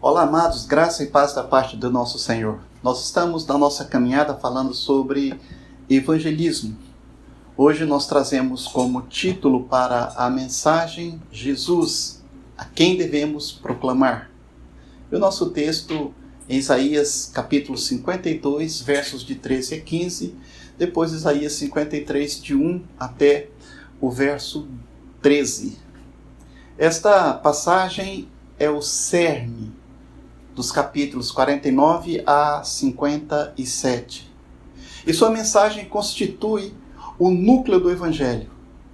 Olá, amados, graça e paz da parte do nosso Senhor. Nós estamos na nossa caminhada falando sobre evangelismo. Hoje nós trazemos como título para a mensagem Jesus, a quem devemos proclamar. E o nosso texto é Isaías capítulo 52, versos de 13 a 15, depois Isaías 53, de 1 até o verso 13. Esta passagem é o cerne dos capítulos 49 a 57. E sua mensagem constitui o núcleo do Evangelho.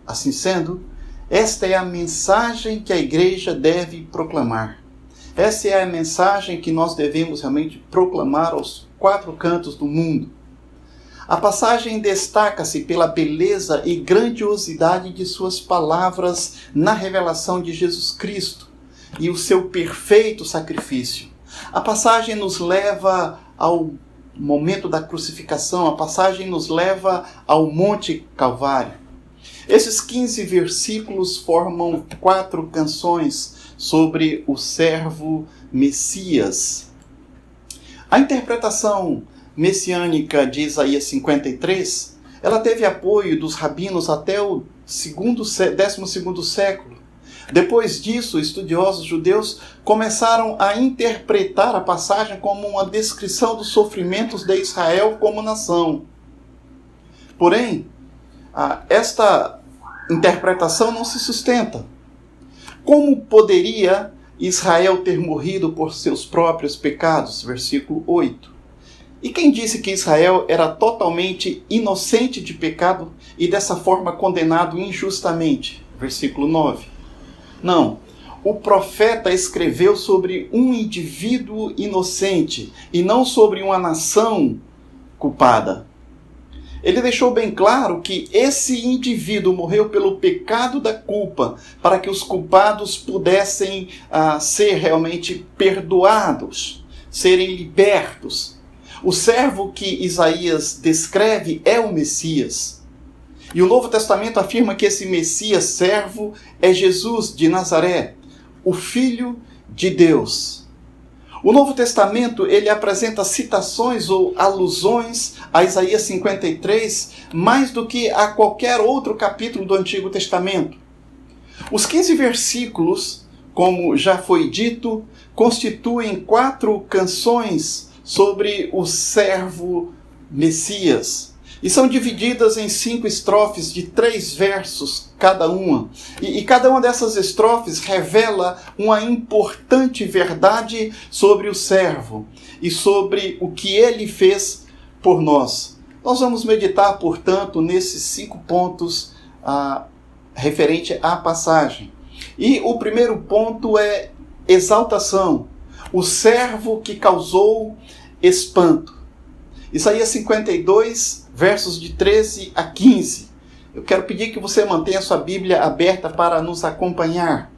Assim sendo, esta é a mensagem que a igreja deve proclamar. Essa é a mensagem que nós devemos realmente proclamar aos quatro cantos do mundo. A passagem destaca-se pela beleza e grandiosidade de suas palavras na revelação de Jesus Cristo e o seu perfeito sacrifício. A passagem nos leva ao momento da crucificação, a passagem nos leva ao Monte Calvário. Esses 15 versículos formam 4 canções sobre o servo Messias. A interpretação messiânica de Isaías 53, ela teve apoio dos rabinos até o 12º século. Depois disso, estudiosos judeus começaram a interpretar a passagem como uma descrição dos sofrimentos de Israel como nação. Porém, esta interpretação não se sustenta. Como poderia Israel ter morrido por seus próprios pecados? Versículo 8. E quem disse que Israel era totalmente inocente de pecado e dessa forma condenado injustamente? Versículo 9. Não, o profeta escreveu sobre um indivíduo inocente e não sobre uma nação culpada. Ele deixou bem claro que esse indivíduo morreu pelo pecado da culpa, para que os culpados pudessem ser realmente perdoados, serem libertos. O servo que Isaías descreve é o Messias. E o Novo Testamento afirma que esse Messias servo é Jesus de Nazaré, o Filho de Deus. O Novo Testamento ele apresenta citações ou alusões a Isaías 53 mais do que a qualquer outro capítulo do Antigo Testamento. Os 15 versículos, como já foi dito, constituem 4 canções sobre o servo Messias. E são divididas em 5 estrofes de 3 versos cada uma. E cada uma dessas estrofes revela uma importante verdade sobre o servo e sobre o que ele fez por nós. Nós vamos meditar, portanto, nesses 5 pontos referente à passagem. E o primeiro ponto é exaltação. O servo que causou espanto. Isaías 52, versos de 13 a 15. Eu quero pedir que você mantenha sua Bíblia aberta para nos acompanhar.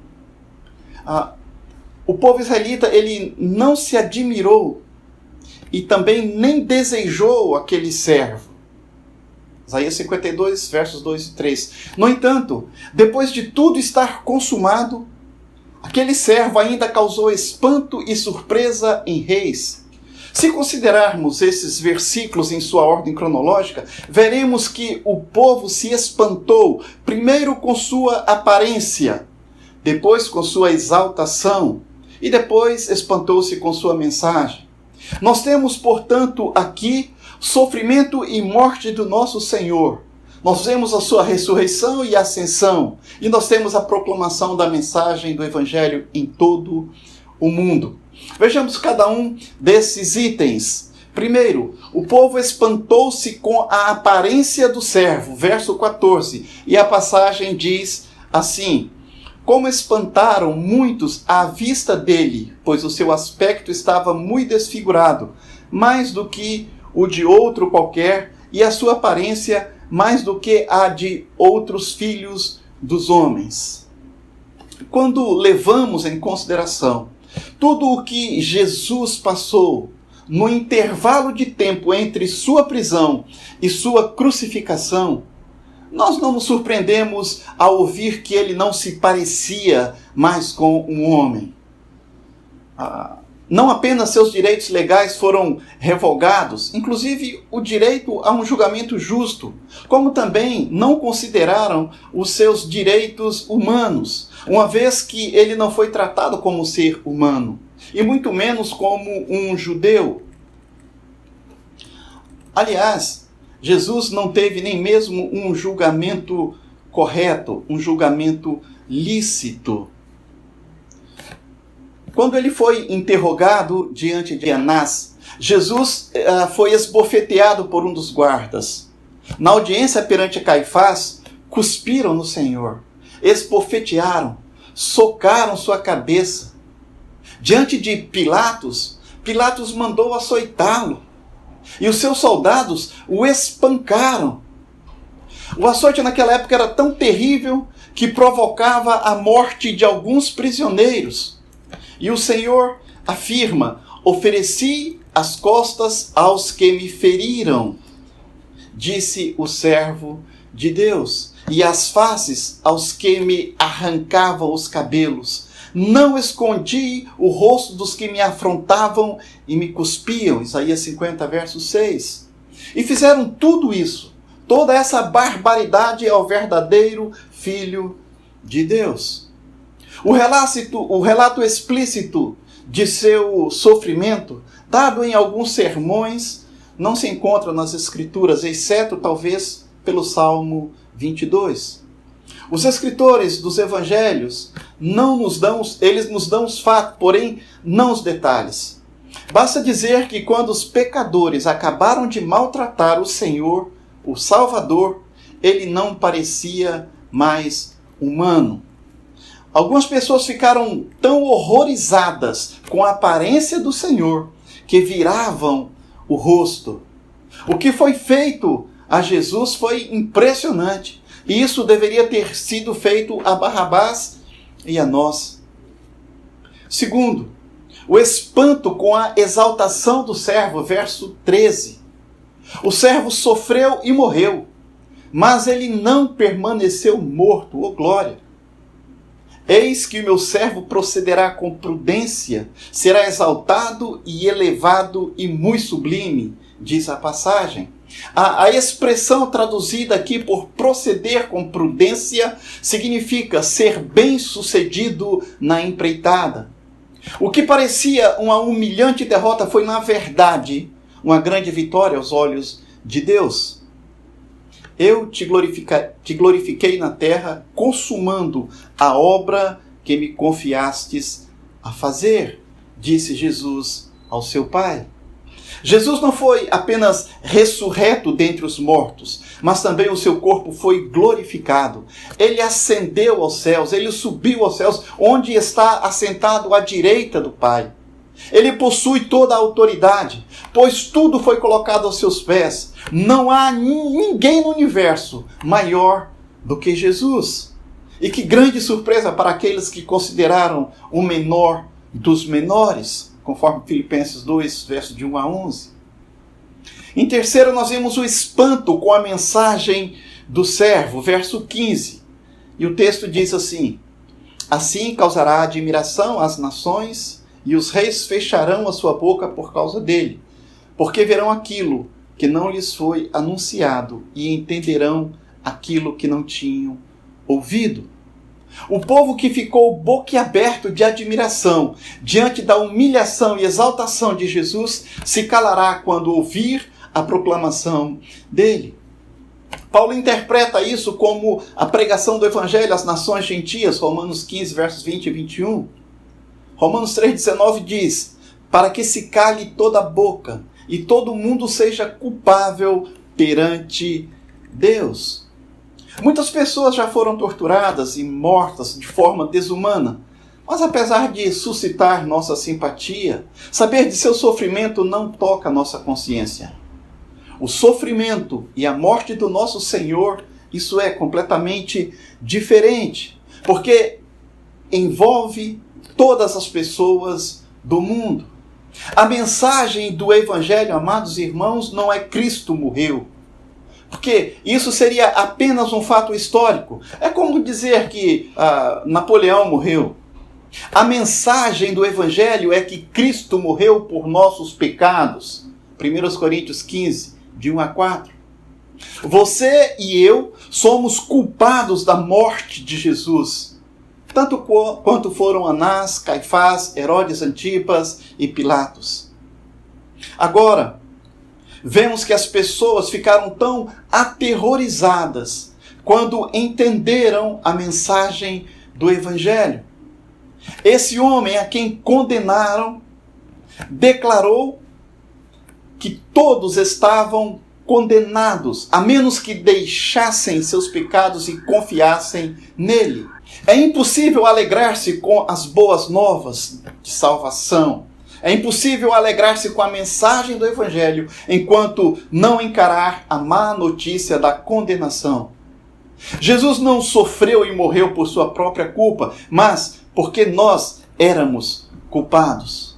O povo israelita ele não se admirou e também nem desejou aquele servo. Isaías 52, versos 2 e 3. No entanto, depois de tudo estar consumado, aquele servo ainda causou espanto e surpresa em reis. Se considerarmos esses versículos em sua ordem cronológica, veremos que o povo se espantou, primeiro com sua aparência, depois com sua exaltação, e depois espantou-se com sua mensagem. Nós temos, portanto, aqui sofrimento e morte do nosso Senhor. Nós vemos a sua ressurreição e ascensão, e nós temos a proclamação da mensagem do Evangelho em todo o mundo. Vejamos cada um desses itens. Primeiro, o povo espantou-se com a aparência do servo, verso 14. E a passagem diz assim: como espantaram muitos à vista dele, pois o seu aspecto estava muito desfigurado, mais do que o de outro qualquer, e a sua aparência mais do que a de outros filhos dos homens. Quando levamos em consideração tudo o que Jesus passou no intervalo de tempo entre sua prisão e sua crucificação, nós não nos surpreendemos ao ouvir que ele não se parecia mais com um homem. não apenas seus direitos legais foram revogados, inclusive o direito a um julgamento justo, como também não consideraram os seus direitos humanos, uma vez que ele não foi tratado como ser humano, e muito menos como um judeu. Aliás, Jesus não teve nem mesmo um julgamento correto, um julgamento lícito. Quando ele foi interrogado diante de Anás, Jesus foi esbofeteado por um dos guardas. Na audiência perante Caifás, cuspiram no Senhor, esbofetearam, socaram sua cabeça. Diante de Pilatos, Pilatos mandou açoitá-lo, e os seus soldados o espancaram. O açoite naquela época era tão terrível que provocava a morte de alguns prisioneiros. E o Senhor afirma: ofereci as costas aos que me feriram, disse o servo de Deus, e as faces aos que me arrancavam os cabelos. Não escondi o rosto dos que me afrontavam e me cuspiam. Isaías 50, verso 6. E fizeram tudo isso, toda essa barbaridade ao verdadeiro Filho de Deus. O relato explícito de seu sofrimento, dado em alguns sermões, não se encontra nas Escrituras, exceto talvez pelo Salmo 22. Os escritores dos Evangelhos eles nos dão os fatos, porém não os detalhes. Basta dizer que quando os pecadores acabaram de maltratar o Senhor, o Salvador, ele não parecia mais humano. Algumas pessoas ficaram tão horrorizadas com a aparência do Senhor que viravam o rosto. O que foi feito a Jesus foi impressionante. E isso deveria ter sido feito a Barrabás e a nós. Segundo, o espanto com a exaltação do servo, verso 13. O servo sofreu e morreu, mas ele não permaneceu morto, ô glória. Eis que o meu servo procederá com prudência, será exaltado e elevado e muito sublime, diz a passagem. A expressão traduzida aqui por proceder com prudência significa ser bem-sucedido na empreitada. O que parecia uma humilhante derrota foi, na verdade, uma grande vitória aos olhos de Deus. Eu te glorifiquei na terra, consumando a obra que me confiastes a fazer, disse Jesus ao seu Pai. Jesus não foi apenas ressurreto dentre os mortos, mas também o seu corpo foi glorificado. Ele ascendeu aos céus, ele subiu aos céus, onde está assentado à direita do Pai. Ele possui toda a autoridade, pois tudo foi colocado aos seus pés. Não há ninguém no universo maior do que Jesus. E que grande surpresa para aqueles que consideraram o menor dos menores, conforme Filipenses 2, versos de 1 a 11. Em terceiro, nós vemos o espanto com a mensagem do servo, verso 15. E o texto diz assim: assim causará admiração às nações, e os reis fecharão a sua boca por causa dele, porque verão aquilo que não lhes foi anunciado e entenderão aquilo que não tinham ouvido. O povo que ficou boquiaberto de admiração diante da humilhação e exaltação de Jesus se calará quando ouvir a proclamação dele. Paulo interpreta isso como a pregação do Evangelho às nações gentias, Romanos 15, versos 20 e 21. Romanos 3,19 diz: para que se cale toda a boca e todo mundo seja culpável perante Deus. Muitas pessoas já foram torturadas e mortas de forma desumana, mas apesar de suscitar nossa simpatia, saber de seu sofrimento não toca nossa consciência. O sofrimento e a morte do nosso Senhor, isso é completamente diferente, porque envolve todas as pessoas do mundo. A mensagem do Evangelho, amados irmãos, não é Cristo morreu, porque isso seria apenas um fato histórico. É como dizer que Napoleão morreu. A mensagem do Evangelho é que Cristo morreu por nossos pecados. 1 Coríntios 15, de 1 a 4. Você e eu somos culpados da morte de Jesus, tanto quanto foram Anás, Caifás, Herodes Antipas e Pilatos. Agora, vemos que as pessoas ficaram tão aterrorizadas quando entenderam a mensagem do Evangelho. Esse homem a quem condenaram declarou que todos estavam condenados, a menos que deixassem seus pecados e confiassem nele. É impossível alegrar-se com as boas novas de salvação. É impossível alegrar-se com a mensagem do Evangelho enquanto não encarar a má notícia da condenação. Jesus não sofreu e morreu por sua própria culpa, mas porque nós éramos culpados.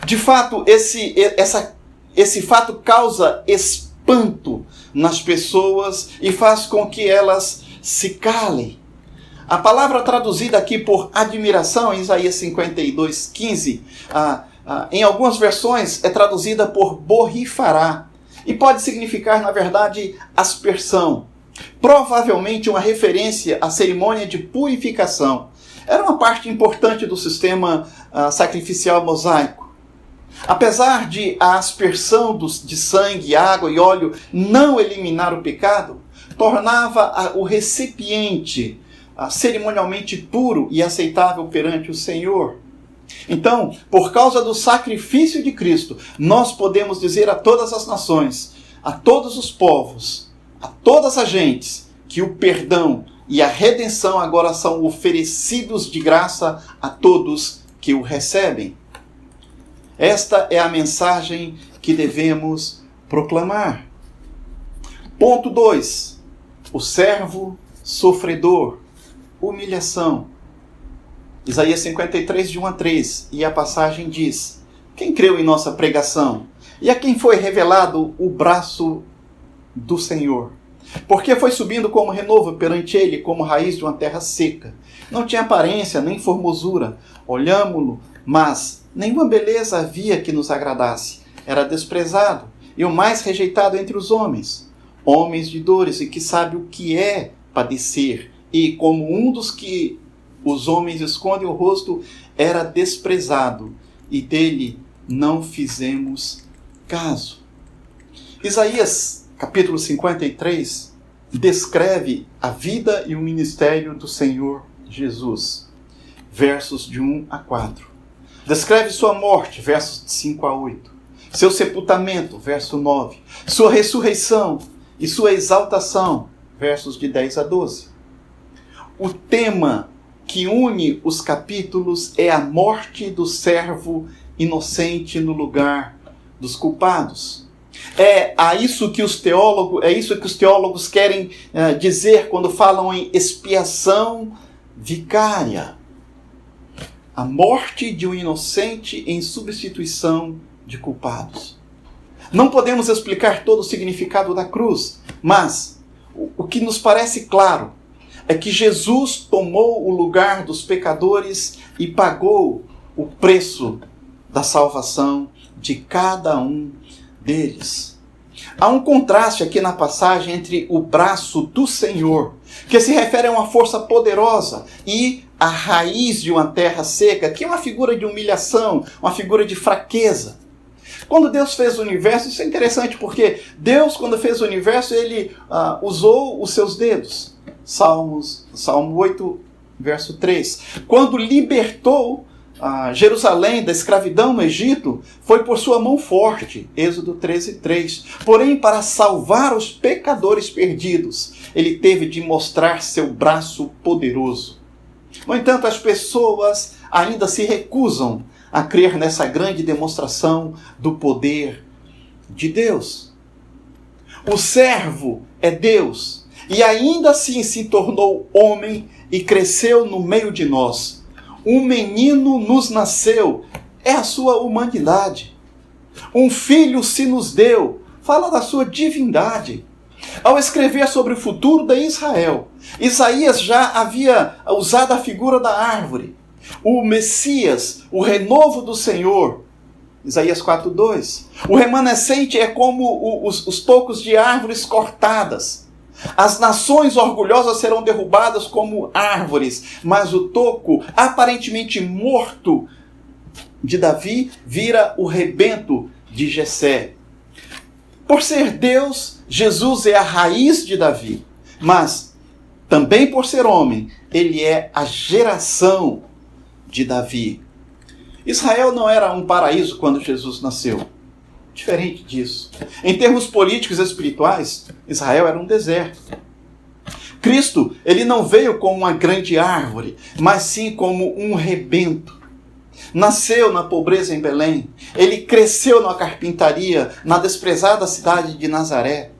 De fato, esse fato causa espanto nas pessoas e faz com que elas se calem. A palavra traduzida aqui por admiração, em Isaías 52:15, em algumas versões é traduzida por borrifará e pode significar, na verdade, aspersão. Provavelmente uma referência à cerimônia de purificação. Era uma parte importante do sistema sacrificial mosaico. Apesar de a aspersão de sangue, água e óleo não eliminar o pecado, tornava o recipiente cerimonialmente puro e aceitável perante o Senhor. Então, por causa do sacrifício de Cristo, nós podemos dizer a todas as nações, a todos os povos, a todas as gentes, que o perdão e a redenção agora são oferecidos de graça a todos que o recebem. Esta é a mensagem que devemos proclamar. Ponto 2. O servo sofredor. Humilhação. Isaías 53, de 1 a 3. E a passagem diz: quem creu em nossa pregação? E a quem foi revelado o braço do Senhor? Porque foi subindo como renovo perante ele, como raiz de uma terra seca. Não tinha aparência, nem formosura. Olhámo-lo, mas nenhuma beleza havia que nos agradasse. Era desprezado e o mais rejeitado entre os homens. Homens de dores e que sabe o que é padecer. E como um dos que os homens escondem o rosto, era desprezado. E dele não fizemos caso. Isaías capítulo 53 descreve a vida e o ministério do Senhor Jesus. Versos de 1 a 4. Descreve sua morte, versos de 5 a 8. Seu sepultamento, verso 9. Sua ressurreição e sua exaltação, versos de 10 a 12. O tema que une os capítulos é a morte do servo inocente no lugar dos culpados. É isso que os teólogos querem dizer quando falam em expiação vicária. A morte de um inocente em substituição de culpados. Não podemos explicar todo o significado da cruz, mas o que nos parece claro é que Jesus tomou o lugar dos pecadores e pagou o preço da salvação de cada um deles. Há um contraste aqui na passagem entre o braço do Senhor, que se refere a uma força poderosa, e a raiz de uma terra seca, que é uma figura de humilhação, uma figura de fraqueza. Quando Deus fez o universo, isso é interessante, porque Deus, quando fez o universo, ele usou os seus dedos. Salmo 8, verso 3. Quando libertou Jerusalém da escravidão no Egito, foi por sua mão forte. Êxodo 13, 3. Porém, para salvar os pecadores perdidos, ele teve de mostrar seu braço poderoso. No entanto, as pessoas ainda se recusam a crer nessa grande demonstração do poder de Deus. O servo é Deus, e ainda assim se tornou homem e cresceu no meio de nós. Um menino nos nasceu, é a sua humanidade. Um filho se nos deu, fala da sua divindade. Ao escrever sobre o futuro de Israel, Isaías já havia usado a figura da árvore. O Messias, o renovo do Senhor, Isaías 4:2. O remanescente é como os tocos de árvores cortadas. As nações orgulhosas serão derrubadas como árvores, mas o toco aparentemente morto de Davi vira o rebento de Jessé. Por ser Deus, Jesus é a raiz de Davi, mas também por ser homem, ele é a geração de Davi. Israel não era um paraíso quando Jesus nasceu. Diferente disso. Em termos políticos e espirituais, Israel era um deserto. Cristo, ele não veio como uma grande árvore, mas sim como um rebento. Nasceu na pobreza em Belém. Ele cresceu na carpintaria, na desprezada cidade de Nazaré.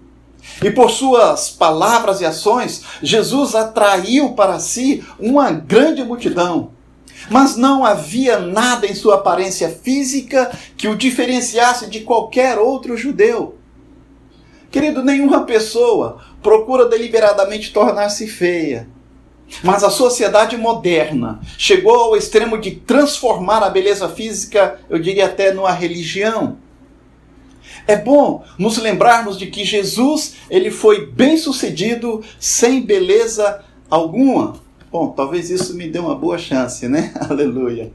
E por suas palavras e ações, Jesus atraiu para si uma grande multidão. Mas não havia nada em sua aparência física que o diferenciasse de qualquer outro judeu. Querido, nenhuma pessoa procura deliberadamente tornar-se feia. Mas a sociedade moderna chegou ao extremo de transformar a beleza física, eu diria até numa religião. É bom nos lembrarmos de que Jesus, ele foi bem-sucedido sem beleza alguma. Bom, talvez isso me dê uma boa chance, né? Aleluia.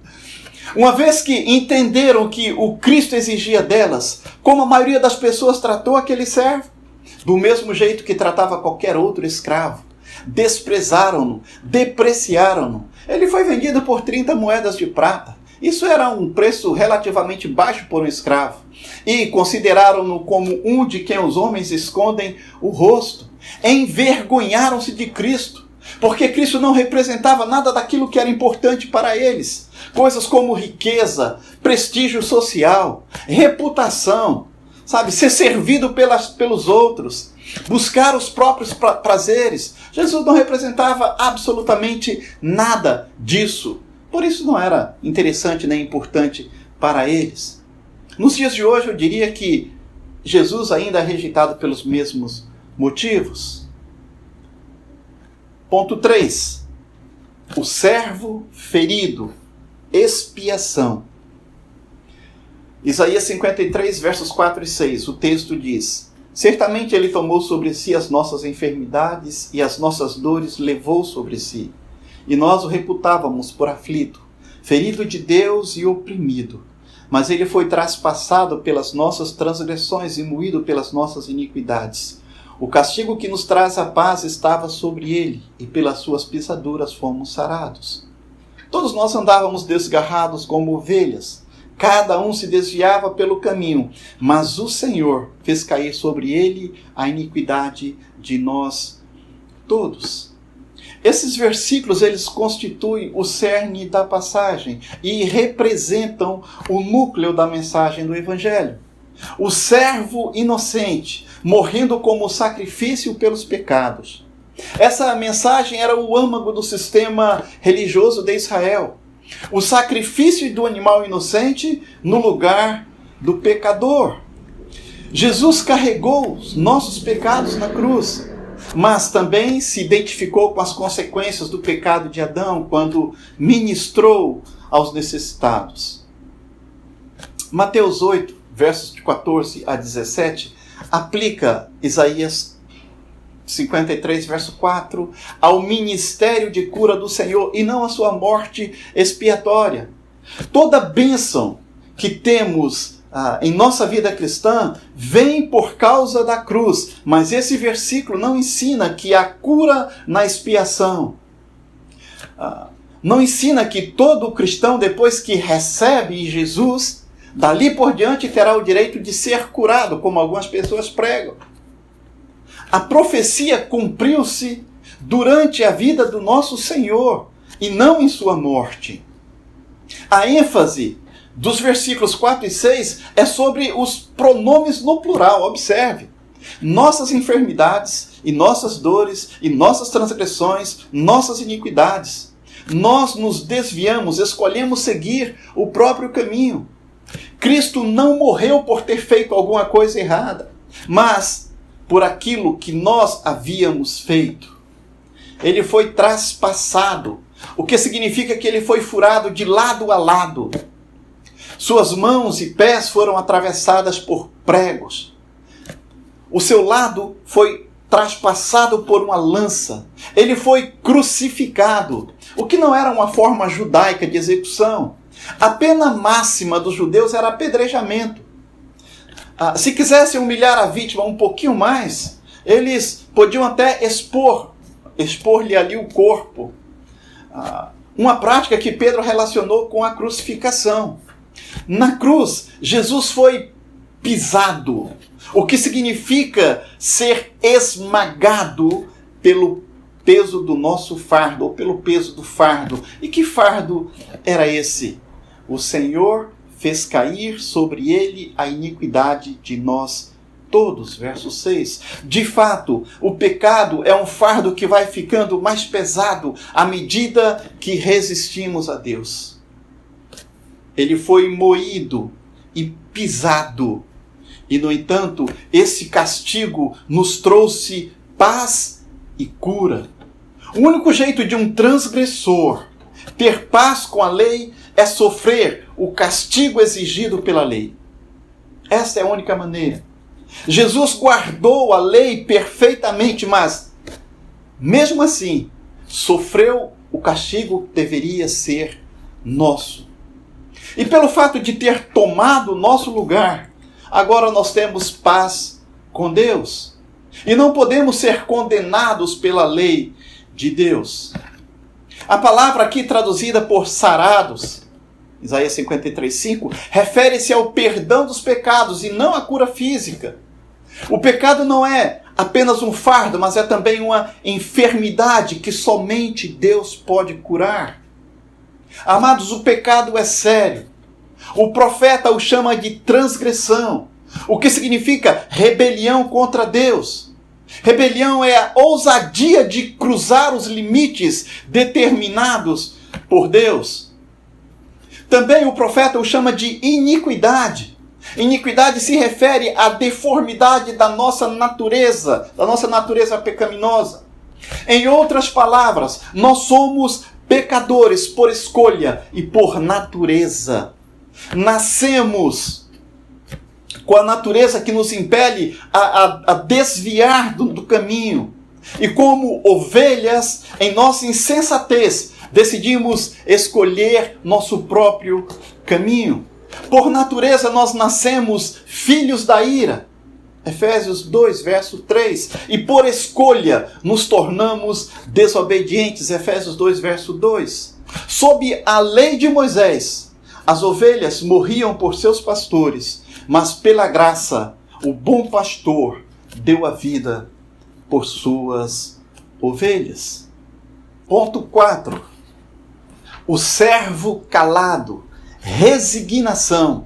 Uma vez que entenderam que o Cristo exigia delas, como a maioria das pessoas tratou aquele servo, do mesmo jeito que tratava qualquer outro escravo. Desprezaram-no, depreciaram-no. Ele foi vendido por 30 moedas de prata. Isso era um preço relativamente baixo por um escravo. E consideraram-no como um de quem os homens escondem o rosto. Envergonharam-se de Cristo, porque Cristo não representava nada daquilo que era importante para eles. Coisas como riqueza, prestígio social, reputação, sabe, ser servido pelos outros, buscar os próprios prazeres. Jesus não representava absolutamente nada disso. Por isso não era interessante nem importante para eles. Nos dias de hoje eu diria que Jesus ainda é rejeitado pelos mesmos motivos. Ponto 3. O servo ferido. Expiação. Isaías 53, versos 4 e 6. O texto diz: certamente ele tomou sobre si as nossas enfermidades e as nossas dores levou sobre si. E nós o reputávamos por aflito, ferido de Deus e oprimido. Mas ele foi traspassado pelas nossas transgressões e moído pelas nossas iniquidades. O castigo que nos traz a paz estava sobre ele, e pelas suas pisaduras fomos sarados. Todos nós andávamos desgarrados como ovelhas, cada um se desviava pelo caminho, mas o Senhor fez cair sobre ele a iniquidade de nós todos. Esses versículos, eles constituem o cerne da passagem e representam o núcleo da mensagem do Evangelho. O servo inocente, morrendo como sacrifício pelos pecados. Essa mensagem era o âmago do sistema religioso de Israel. O sacrifício do animal inocente no lugar do pecador. Jesus carregou os nossos pecados na cruz, mas também se identificou com as consequências do pecado de Adão quando ministrou aos necessitados. Mateus 8, versos de 14 a 17, aplica Isaías 53, verso 4, ao ministério de cura do Senhor e não à sua morte expiatória. Toda bênção que temos em nossa vida cristã vem por causa da cruz, mas esse versículo não ensina que há cura na expiação. Não ensina que todo cristão, depois que recebe Jesus, dali por diante terá o direito de ser curado, como algumas pessoas pregam. A profecia cumpriu-se durante a vida do nosso Senhor e não em sua morte. A ênfase dos versículos 4 e 6 é sobre os pronomes no plural. Observe. Nossas enfermidades e nossas dores e nossas transgressões, nossas iniquidades. Nós nos desviamos, escolhemos seguir o próprio caminho. Cristo não morreu por ter feito alguma coisa errada, mas por aquilo que nós havíamos feito. Ele foi traspassado o que significa que ele foi furado de lado a lado. Suas mãos e pés foram atravessadas por pregos. O seu lado foi traspassado por uma lança. Ele foi crucificado, o que não era uma forma judaica de execução. A pena máxima dos judeus era apedrejamento. Se quisessem humilhar a vítima um pouquinho mais, eles podiam até expor-lhe ali o corpo. Uma prática que Pedro relacionou com a crucificação. Na cruz, Jesus foi pisado, o que significa ser esmagado pelo peso do nosso fardo, ou pelo peso do fardo. E que fardo era esse? O Senhor fez cair sobre ele a iniquidade de nós todos. Verso 6. De fato, o pecado é um fardo que vai ficando mais pesado à medida que resistimos a Deus. Ele foi moído e pisado. E, no entanto, esse castigo nos trouxe paz e cura. O único jeito de um transgressor ter paz com a lei é sofrer o castigo exigido pela lei. Esta é a única maneira. Jesus guardou a lei perfeitamente, mas, mesmo assim, sofreu o castigo que deveria ser nosso. E pelo fato de ter tomado o nosso lugar, agora nós temos paz com Deus. E não podemos ser condenados pela lei de Deus. A palavra aqui traduzida por sarados, Isaías 53:5, refere-se ao perdão dos pecados e não à cura física. O pecado não é apenas um fardo, mas é também uma enfermidade que somente Deus pode curar. Amados, o pecado é sério. O profeta o chama de transgressão, o que significa rebelião contra Deus. Rebelião é a ousadia de cruzar os limites determinados por Deus. Também o profeta o chama de iniquidade. Iniquidade se refere à deformidade da nossa natureza pecaminosa. Em outras palavras, nós somos pecadores por escolha e por natureza. Nascemos com a natureza que nos impele a desviar do caminho. E como ovelhas, em nossa insensatez, decidimos escolher nosso próprio caminho. Por natureza, nós nascemos filhos da ira. Efésios 2, verso 3. E por escolha, nos tornamos desobedientes. Efésios 2, verso 2. Sob a lei de Moisés, as ovelhas morriam por seus pastores, mas pela graça, o bom pastor deu a vida por suas ovelhas. Ponto 4. O servo calado. Resignação.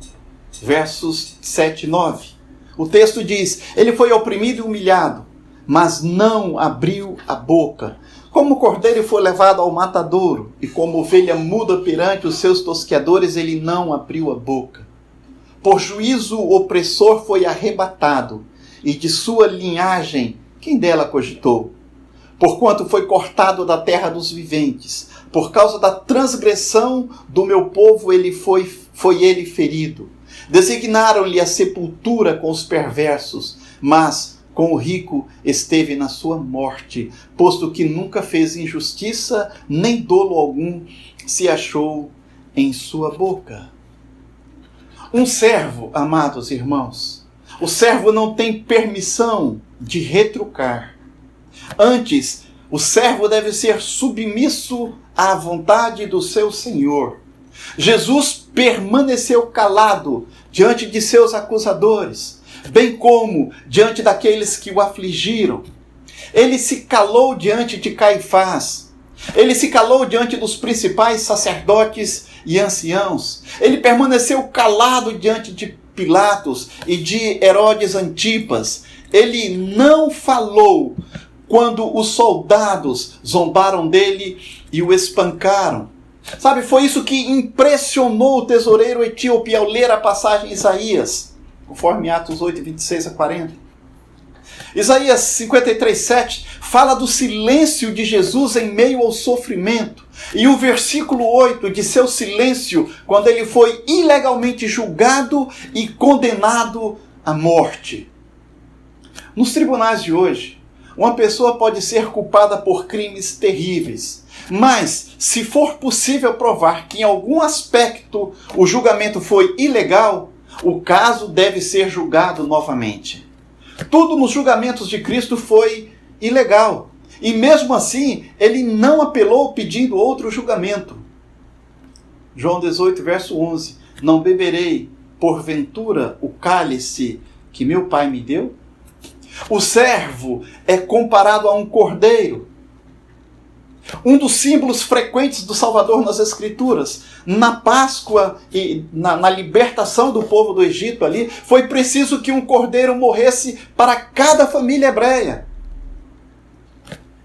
Versos 7 e 9. O texto diz: ele foi oprimido e humilhado, mas não abriu a boca. Como o cordeiro foi levado ao matadouro, e como ovelha muda perante os seus tosqueadores, ele não abriu a boca. Por juízo o opressor foi arrebatado, e de sua linhagem, quem dela cogitou? Porquanto foi cortado da terra dos viventes, por causa da transgressão do meu povo foi ele ferido. Designaram-lhe a sepultura com os perversos, mas com o rico esteve na sua morte, posto que nunca fez injustiça, nem dolo algum se achou em sua boca. Um servo, amados irmãos, o servo não tem permissão de retrucar. Antes, o servo deve ser submisso à vontade do seu Senhor. Jesus permaneceu calado diante de seus acusadores, bem como diante daqueles que o afligiram. Ele se calou diante de Caifás. Ele se calou diante dos principais sacerdotes e anciãos. Ele permaneceu calado diante de Pilatos e de Herodes Antipas. Ele não falou quando os soldados zombaram dele e o espancaram. Sabe, foi isso que impressionou o tesoureiro etíope ao ler a passagem em Isaías, conforme Atos 8, 26 a 40. Isaías 53:7 fala do silêncio de Jesus em meio ao sofrimento. E o versículo 8 de seu silêncio, quando ele foi ilegalmente julgado e condenado à morte. Nos tribunais de hoje, uma pessoa pode ser culpada por crimes terríveis, mas se for possível provar que em algum aspecto o julgamento foi ilegal, o caso deve ser julgado novamente. Tudo nos julgamentos de Cristo foi ilegal. E mesmo assim, ele não apelou pedindo outro julgamento. João 18, verso 11. Não beberei, porventura, o cálice que meu pai me deu? O servo é comparado a um cordeiro. Um dos símbolos frequentes do Salvador nas Escrituras. Na Páscoa e na libertação do povo do Egito ali, foi preciso que um cordeiro morresse para cada família hebreia.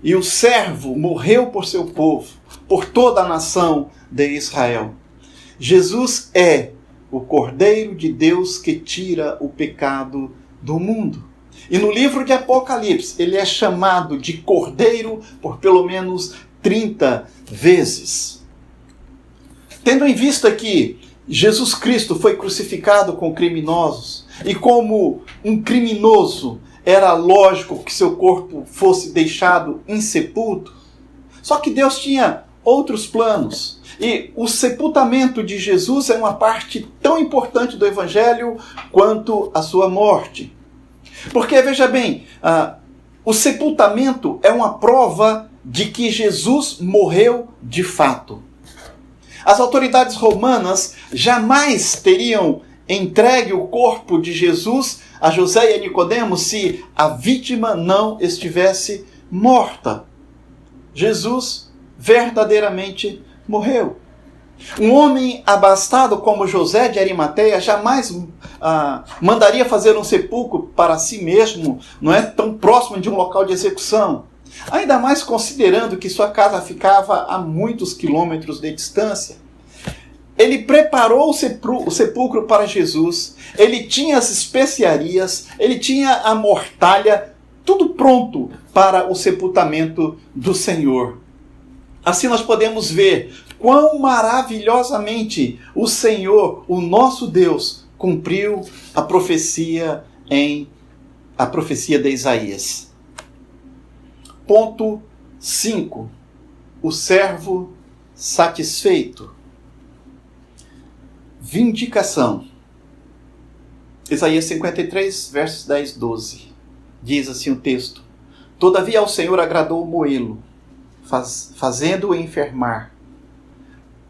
E o servo morreu por seu povo, por toda a nação de Israel. Jesus é o Cordeiro de Deus que tira o pecado do mundo. E no livro de Apocalipse, ele é chamado de Cordeiro por pelo menos 30 vezes. Tendo em vista que Jesus Cristo foi crucificado com criminosos, e como um criminoso era lógico que seu corpo fosse deixado insepulto, só que Deus tinha outros planos. E o sepultamento de Jesus é uma parte tão importante do Evangelho quanto a sua morte. Porque, veja bem, o sepultamento é uma prova de que Jesus morreu de fato. As autoridades romanas jamais teriam entregue o corpo de Jesus a José e a Nicodemos se a vítima não estivesse morta. Jesus verdadeiramente morreu. Um homem abastado como José de Arimateia jamais mandaria fazer um sepulcro para si mesmo, não é tão próximo de um local de execução. Ainda mais considerando que sua casa ficava a muitos quilômetros de distância. Ele preparou o sepulcro para Jesus, ele tinha as especiarias, ele tinha a mortalha, tudo pronto para o sepultamento do Senhor. Assim nós podemos ver quão maravilhosamente o Senhor, o nosso Deus, cumpriu a profecia de Isaías. Ponto 5. O servo satisfeito. Vindicação. Isaías 53, versos 10, 12. Diz assim o texto: Todavia ao Senhor agradou moê-lo, fazendo-o enfermar.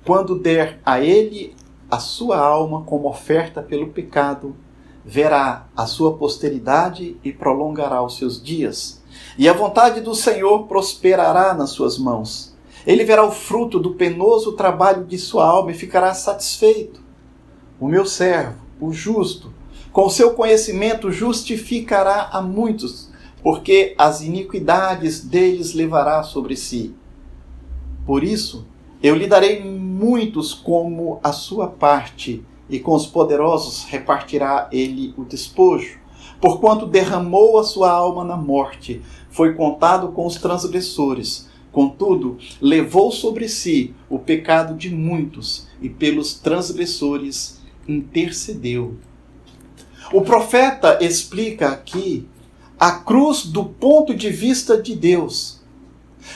Quando der a ele a sua alma como oferta pelo pecado, verá a sua posteridade e prolongará os seus dias. E a vontade do Senhor prosperará nas suas mãos. Ele verá o fruto do penoso trabalho de sua alma e ficará satisfeito. O meu servo, o justo, com seu conhecimento justificará a muitos, porque as iniquidades deles levará sobre si. Por isso, eu lhe darei muitos como a sua parte, e com os poderosos repartirá ele o despojo. Porquanto derramou a sua alma na morte, foi contado com os transgressores. Contudo, levou sobre si o pecado de muitos, e pelos transgressores intercedeu. O profeta explica aqui a cruz do ponto de vista de Deus.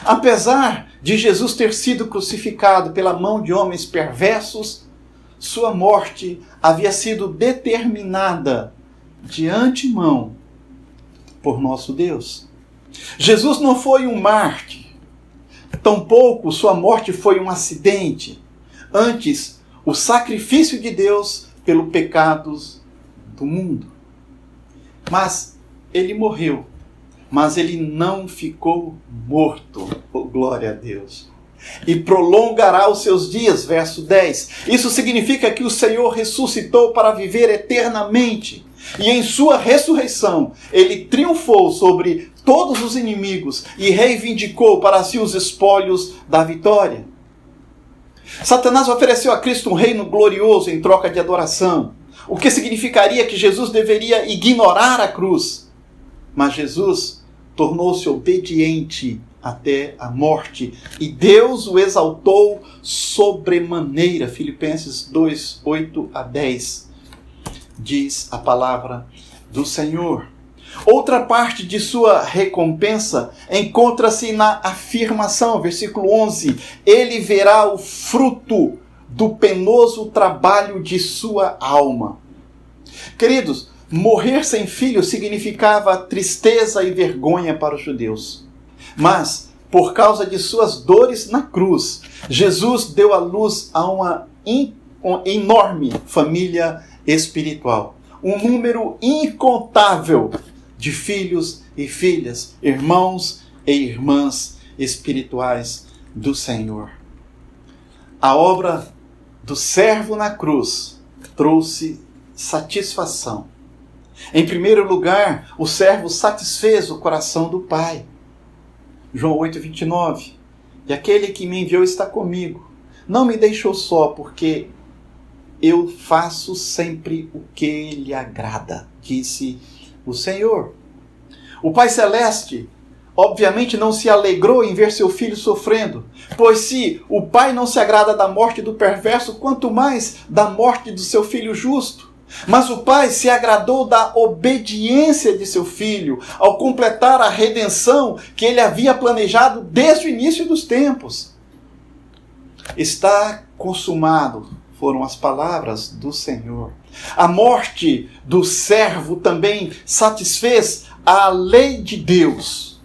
Apesar de Jesus ter sido crucificado pela mão de homens perversos, sua morte havia sido determinada de antemão por nosso Deus. Jesus não foi um mártir, tampouco sua morte foi um acidente. Antes, o sacrifício de Deus pelos pecados do mundo. Mas ele morreu, mas ele não ficou morto. Oh, glória a Deus. E prolongará os seus dias, verso 10. Isso significa que o Senhor ressuscitou para viver eternamente. E em sua ressurreição, ele triunfou sobre todos os inimigos e reivindicou para si os espólios da vitória. Satanás ofereceu a Cristo um reino glorioso em troca de adoração, o que significaria que Jesus deveria ignorar a cruz. Mas Jesus tornou-se obediente até a morte, e Deus o exaltou sobremaneira. Filipenses 2, 8 a 10, diz a palavra do Senhor. Outra parte de sua recompensa encontra-se na afirmação, versículo 11: ele verá o fruto do penoso trabalho de sua alma. Queridos, morrer sem filho significava tristeza e vergonha para os judeus. Mas, por causa de suas dores na cruz, Jesus deu à luz a uma enorme família espiritual. Um número incontável de filhos e filhas, irmãos e irmãs espirituais do Senhor. A obra do servo na cruz trouxe satisfação. Em primeiro lugar, o servo satisfez o coração do Pai. João 8:29. E aquele que me enviou está comigo. Não me deixou só, porque eu faço sempre o que lhe agrada, disse o Senhor. O Pai Celeste, obviamente, não se alegrou em ver seu filho sofrendo, pois se o Pai não se agrada da morte do perverso, quanto mais da morte do seu filho justo. Mas o Pai se agradou da obediência de seu filho ao completar a redenção que ele havia planejado desde o início dos tempos. Está consumado, foram as palavras do Senhor. A morte do servo também satisfez a lei de Deus.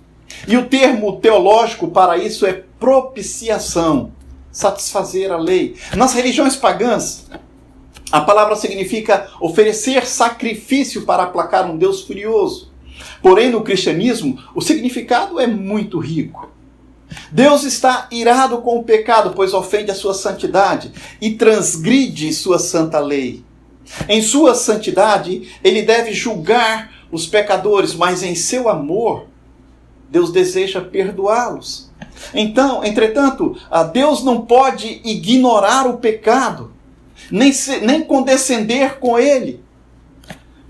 E o termo teológico para isso é propiciação, satisfazer a lei. Nas religiões pagãs, a palavra significa oferecer sacrifício para aplacar um Deus furioso. Porém, no cristianismo, o significado é muito rico. Deus está irado com o pecado, pois ofende a sua santidade e transgride sua santa lei. Em sua santidade, ele deve julgar os pecadores, mas em seu amor, Deus deseja perdoá-los. Entretanto, Deus não pode ignorar o pecado, nem condescender com ele,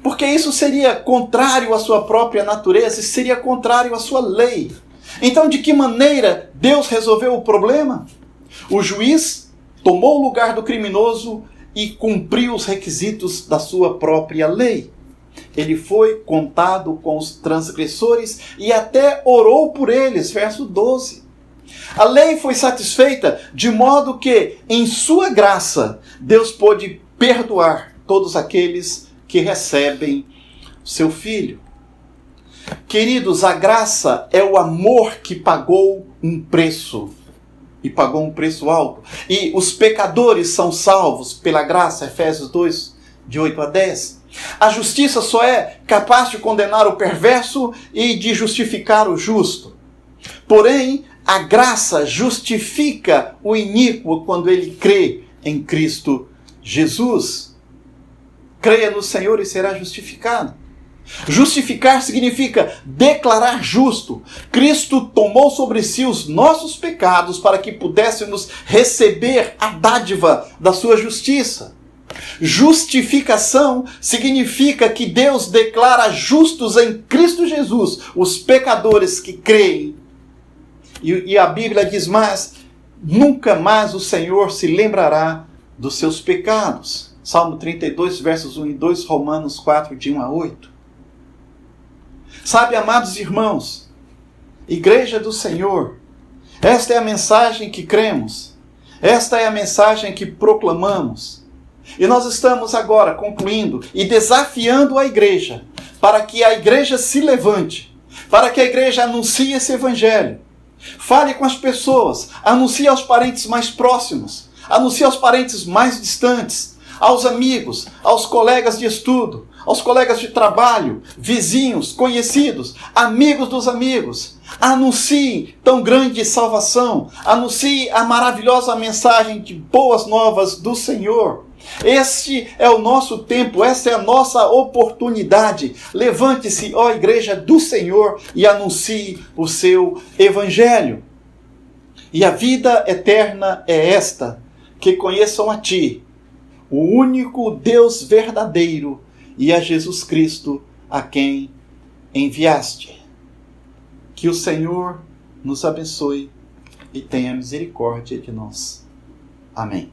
porque isso seria contrário à sua própria natureza e seria contrário à sua lei. Então, de que maneira Deus resolveu o problema? O juiz tomou o lugar do criminoso e cumpriu os requisitos da sua própria lei. Ele foi contado com os transgressores e até orou por eles, verso 12. A lei foi satisfeita de modo que, em sua graça, Deus pôde perdoar todos aqueles que recebem seu Filho. Queridos, a graça é o amor que pagou um preço, e pagou um preço alto. E os pecadores são salvos pela graça, Efésios 2, de 8 a 10. A justiça só é capaz de condenar o perverso e de justificar o justo. Porém, a graça justifica o iníquo quando ele crê em Cristo Jesus. Creia no Senhor e será justificado. Justificar significa declarar justo. Cristo tomou sobre si os nossos pecados para que pudéssemos receber a dádiva da sua justiça. Justificação significa que Deus declara justos em Cristo Jesus os pecadores que creem. E a Bíblia diz mais: nunca mais o Senhor se lembrará dos seus pecados. Salmo 32, versos 1 e 2, Romanos 4, de 1 a 8. Sabe, amados irmãos, Igreja do Senhor, esta é a mensagem que cremos, esta é a mensagem que proclamamos. E nós estamos agora concluindo e desafiando a igreja, para que a igreja se levante, para que a igreja anuncie esse evangelho. Fale com as pessoas, anuncie aos parentes mais próximos, anuncie aos parentes mais distantes, aos amigos, aos colegas de estudo, aos colegas de trabalho, vizinhos, conhecidos, amigos dos amigos. Anuncie tão grande salvação, anuncie a maravilhosa mensagem de boas novas do Senhor. Este é o nosso tempo, essa é a nossa oportunidade. Levante-se, ó Igreja do Senhor, e anuncie o seu Evangelho. E a vida eterna é esta: que conheçam a Ti, o único Deus verdadeiro, e a Jesus Cristo, a quem enviaste. Que o Senhor nos abençoe e tenha misericórdia de nós. Amém.